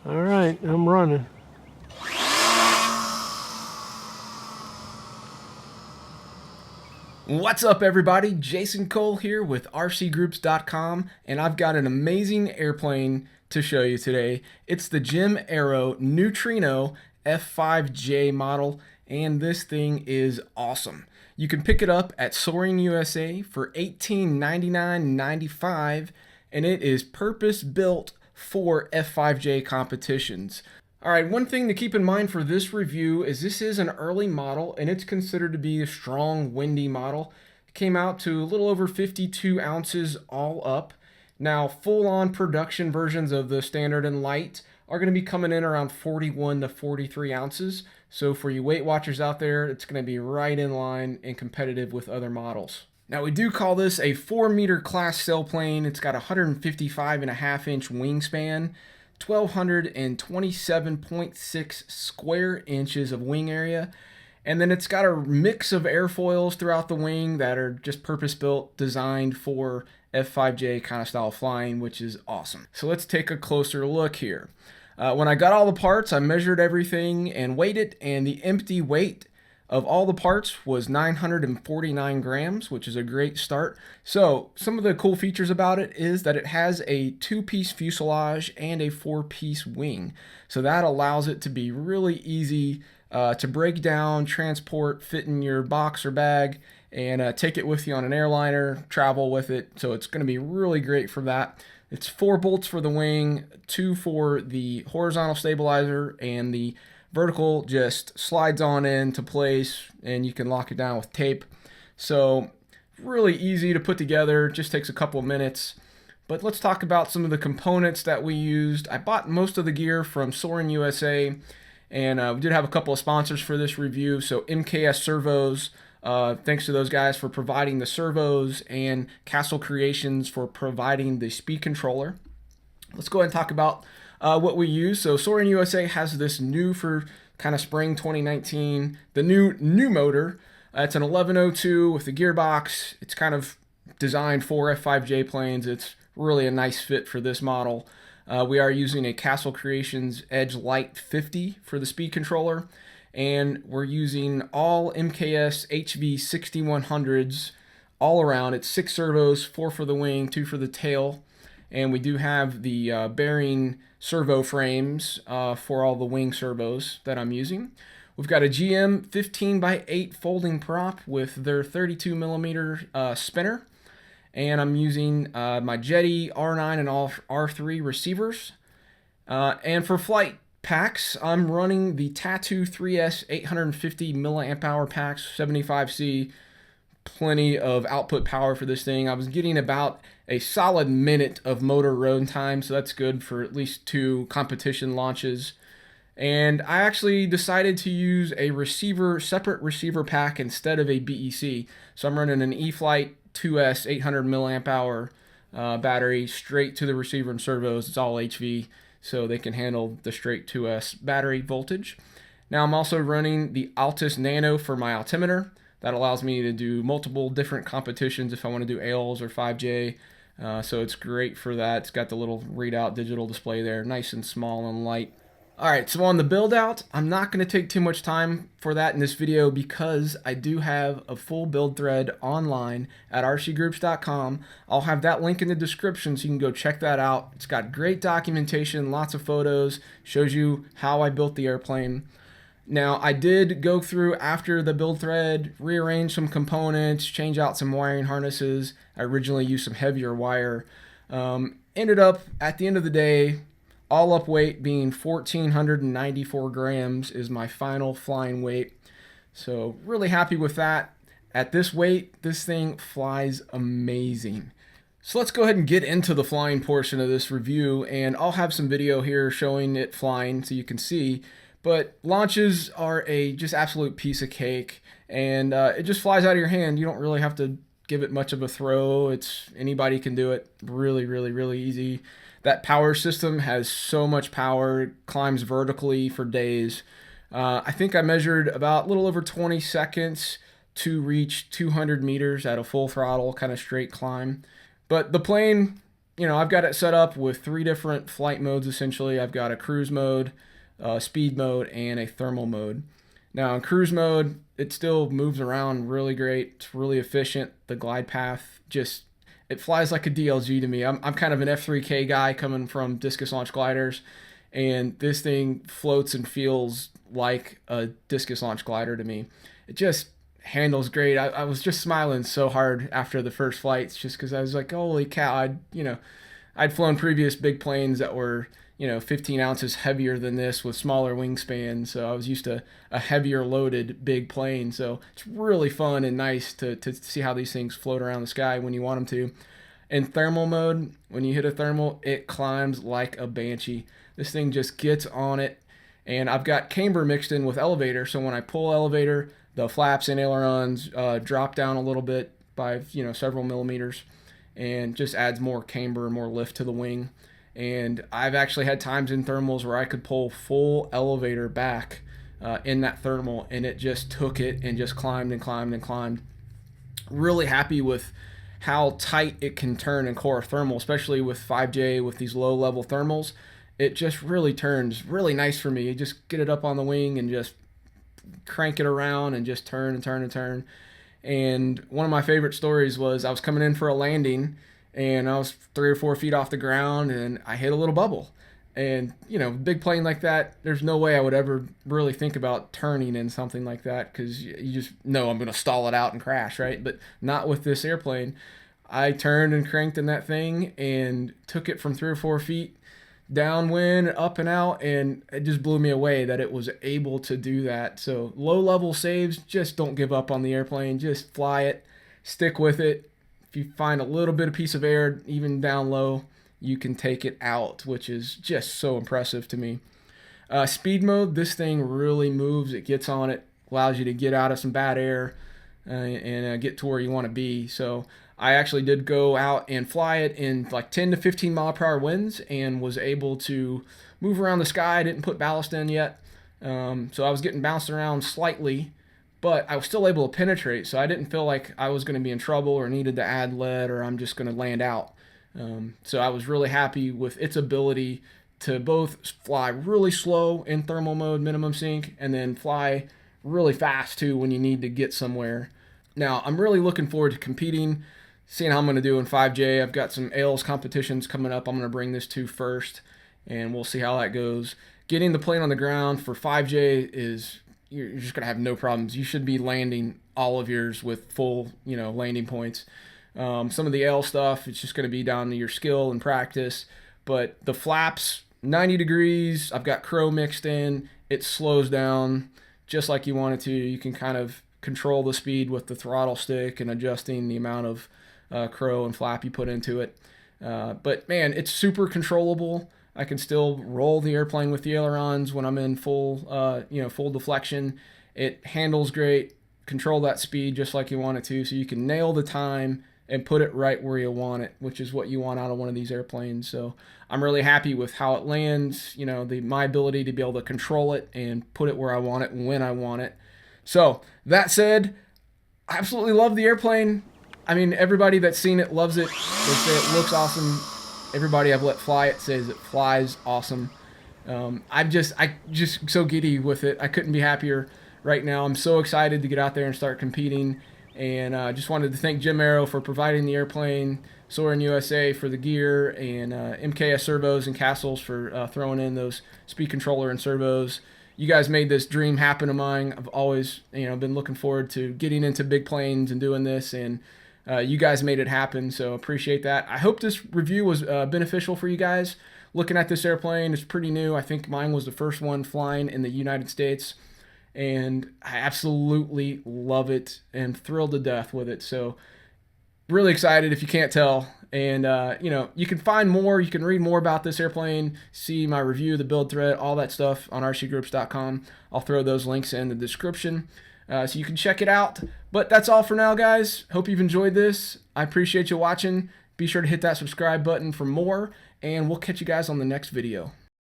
All right, I'm running. What's up, everybody? Jason Cole here with RCGroups.com, and I've got an amazing airplane to show you today. It's the Jim Aero Neutrino F5J model, and this thing is awesome. You can pick it up at Soaring USA for $1899.95, and it is purpose built for F5J competitions. Alright, one thing to keep in mind for this review is this is an early model and it's considered to be a strong, windy model. It came out to a little over 52 ounces all up. Now, full-on production versions of the Standard and Light are going to be coming in around 41 to 43 ounces. So for you weight watchers out there, it's going to be right in line and competitive with other models. Now, we do call this a 4-meter class sailplane. It's got a 155.5-inch wingspan. 1,227.6 square inches of wing area. And then it's got a mix of airfoils throughout the wing that are just purpose-built, designed for F5J kind of style flying, which is awesome. So let's take a closer look here. When I got all the parts, I measured everything and weighed it, and the empty weight of all the parts was 949 grams, which is a great start. So some of the cool features about it is that it has a 2-piece fuselage and a 4-piece wing. So that allows it to be really easy to break down, transport, fit in your box or bag, and take it with you on an airliner, travel with it. So it's going to be really great for that. It's 4 bolts for the wing, 2 for the horizontal stabilizer, and the vertical just slides on into place and you can lock it down with tape. So really easy to put together, just takes a couple of minutes. But let's talk about some of the components that we used. I bought most of the gear from Soaring USA, and we did have a couple of sponsors for this review. So MKS Servos, thanks to those guys for providing the servos, and Castle Creations for providing the speed controller. Let's go ahead and talk about what we use. So Soaring USA has this new for kind of spring 2019, the new motor. It's an 1102 with the gearbox. It's kind of designed for F5J planes. It's really a nice fit for this model. We are using a Castle Creations Edge Light 50 for the speed controller, and we're using all MKS HV6100s all around. It's 6 servos, 4 for the wing, 2 for the tail. And we do have the bearing servo frames for all the wing servos that I'm using. We've got a GM 15x8 folding prop with their 32 millimeter spinner. And I'm using my Jetty R9 and R3 receivers. And for flight packs, I'm running the Tattoo 3S 850 milliamp hour packs, 75C. Plenty of output power for this thing. I was getting about a solid minute of motor run time, so that's good for at least 2 competition launches. And I actually decided to use a separate receiver pack instead of a BEC. So I'm running an E-Flight 2S 800 milliamp hour battery straight to the receiver and servos. It's all HV, so they can handle the straight 2S battery voltage. Now I'm also running the Altus Nano for my altimeter. That allows me to do multiple different competitions if I want to do ALs or 5J. So it's great for that. It's got the little readout digital display there, nice and small and light. Alright, so on the build out, I'm not going to take too much time for that in this video because I do have a full build thread online at rcgroups.com. I'll have that link in the description so you can go check that out. It's got great documentation, lots of photos, shows you how I built the airplane. Now, I did go through after the build thread, rearrange some components, change out some wiring harnesses. I originally used some heavier wire. Ended up, at the end of the day, all up weight being 1,494 grams is my final flying weight. So really happy with that. At this weight, this thing flies amazing. So let's go ahead and get into the flying portion of this review, and I'll have some video here showing it flying so you can see. But launches are a just absolute piece of cake, and it just flies out of your hand. You don't really have to give it much of a throw. Anybody can do it. Really, really, really easy. That power system has so much power. It climbs vertically for days. I think I measured about a little over 20 seconds to reach 200 meters at a full throttle, kind of straight climb. But the plane I've got it set up with 3 different flight modes essentially. I've got a cruise mode, speed mode, and a thermal mode. Now in cruise mode, it still moves around really great. It's really efficient. The glide path just it flies like a DLG to me. I'm kind of an F3K guy coming from discus launch gliders, and this thing floats and feels like a discus launch glider to me. It just handles great. I was just smiling so hard after the first flights just because I was like, holy cow, I'd flown previous big planes that were 15 ounces heavier than this with smaller wingspans, so I was used to a heavier loaded big plane. So it's really fun and nice to see how these things float around the sky when you want them to. In thermal mode, when you hit a thermal, it climbs like a banshee. This thing just gets on it, and I've got camber mixed in with elevator, so when I pull elevator, the flaps and ailerons drop down a little bit by several millimeters, and just adds more camber and more lift to the wing. And I've actually had times in thermals where I could pull full elevator back in that thermal, and it just took it and just climbed and climbed and climbed. Really happy with how tight it can turn in core thermal, especially with 5J with these low level thermals. It just really turns really nice for me. You just get it up on the wing and just crank it around and just turn and turn and turn. And one of my favorite stories was I was coming in for a landing, and I was 3 or 4 feet off the ground, and I hit a little bubble. And big plane like that, there's no way I would ever really think about turning in something like that, because you just know I'm going to stall it out and crash, right? But not with this airplane. I turned and cranked in that thing and took it from 3 or 4 feet downwind, up and out, and it just blew me away that it was able to do that. So low level saves, just don't give up on the airplane. Just fly it, stick with it. If you find a little bit of piece of air, even down low, you can take it out, which is just so impressive to me. Speed mode, this thing really moves. It gets on it, allows you to get out of some bad air and get to where you want to be. So I actually did go out and fly it in like 10 to 15 mile per hour winds and was able to move around the sky. I didn't put ballast in yet, so I was getting bounced around slightly, but I was still able to penetrate, so I didn't feel like I was going to be in trouble or needed to add lead or I'm just going to land out. So I was really happy with its ability to both fly really slow in thermal mode, minimum sync, and then fly really fast too when you need to get somewhere. Now, I'm really looking forward to competing, seeing how I'm going to do in 5J. I've got some AILS competitions coming up I'm going to bring this to first, and we'll see how that goes. Getting the plane on the ground for 5J is, you're just going to have no problems. You should be landing all of yours with full, landing points. Some of the AIL stuff, it's just going to be down to your skill and practice. But the flaps, 90 degrees, I've got crow mixed in. It slows down just like you want it to. You can kind of control the speed with the throttle stick and adjusting the amount of crow and flap you put into it. But man, it's super controllable. I can still roll the airplane with the ailerons when I'm in full deflection. It handles great. Control that speed just like you want it to, so you can nail the time and put it right where you want it, which is what you want out of one of these airplanes. So I'm really happy with how it lands, my ability to be able to control it and put it where I want it and when I want it. So that said, I absolutely love the airplane. I mean, everybody that's seen it loves it. They say it looks awesome. Everybody I've let fly it says it flies awesome. I'm just so giddy with it. I couldn't be happier right now. I'm so excited to get out there and start competing. And I just wanted to thank Jim Arrow for providing the airplane, Soarin' USA for the gear, and MKS Servos and Castles for throwing in those speed controller and servos. You guys made this dream happen of mine. I've always been looking forward to getting into big planes and doing this, and you guys made it happen, so appreciate that. I hope this review was beneficial for you guys. Looking at this airplane, it's pretty new. I think mine was the first one flying in the United States, and I absolutely love it and thrilled to death with it. So really excited if you can't tell. And you can find more, you can read more about this airplane, see my review, the build thread, all that stuff on rcgroups.com. I'll throw those links in the description so you can check it out. But that's all for now, guys. Hope you've enjoyed this. I appreciate you watching. Be sure to hit that subscribe button for more, and we'll catch you guys on the next video.